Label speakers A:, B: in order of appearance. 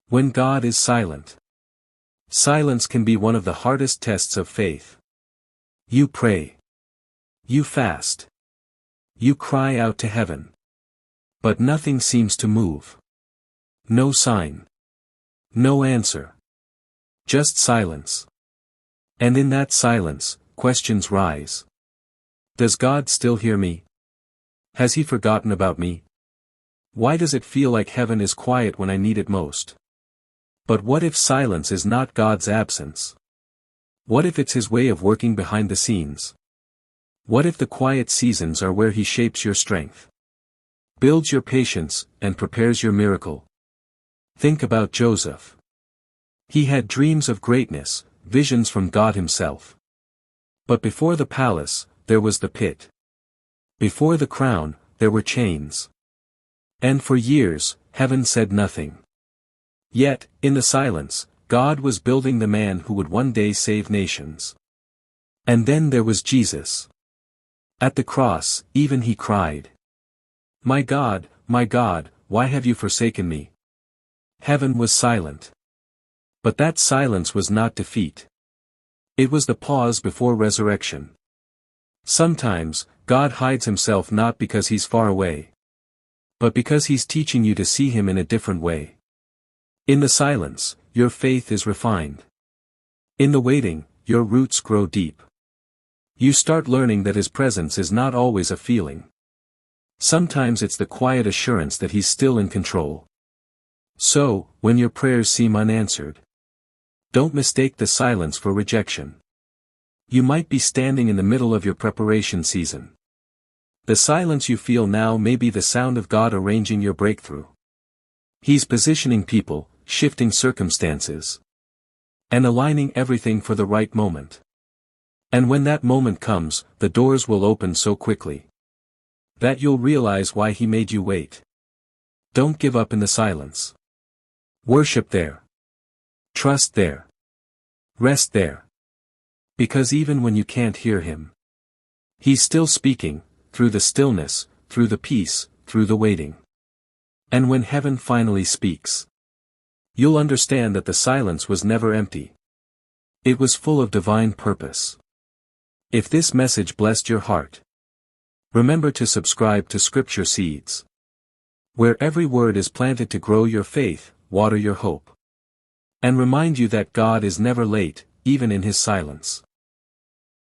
A: When God is silent. Silence can be one of the hardest tests of faith. You pray. You fast. You cry out to heaven. But nothing seems to move. No sign. No answer. Just silence. And in that silence, questions rise. Does God still hear me? Has He forgotten about me? Why does it feel like heaven is quiet when I need it most? But what if silence is not God's absence? What if it's His way of working behind the scenes? What if the quiet seasons are where He shapes your strength, builds your patience, and prepares your miracle? Think about Joseph. He had dreams of greatness, visions from God Himself. But before the palace, there was the pit. Before the crown, there were chains. And for years, heaven said nothing. Yet, in the silence, God was building the man who would one day save nations. And then there was Jesus. At the cross, even He cried, my God, why have you forsaken me?" Heaven was silent. But that silence was not defeat. It was the pause before resurrection. Sometimes, God hides Himself not because He's far away, but because He's teaching you to see Him in a different way. In the silence, your faith is refined. In the waiting, your roots grow deep. You start learning that His presence is not always a feeling. Sometimes it's the quiet assurance that He's still in control. So, when your prayers seem unanswered, don't mistake the silence for rejection. You might be standing in the middle of your preparation season. The silence you feel now may be the sound of God arranging your breakthrough. He's positioning people, shifting circumstances, and aligning everything for the right moment. And when that moment comes, the doors will open so quickly that you'll realize why He made you wait. Don't give up in the silence. Worship there. Trust there. Rest there. Because even when you can't hear Him, He's still speaking, through the stillness, through the peace, through the waiting. And when heaven finally speaks, you'll understand that the silence was never empty. It was full of divine purpose. If this message blessed your heart, remember to subscribe to Scripture Seeds, where every word is planted to grow your faith, water your hope, and remind you that God is never late, even in His silence.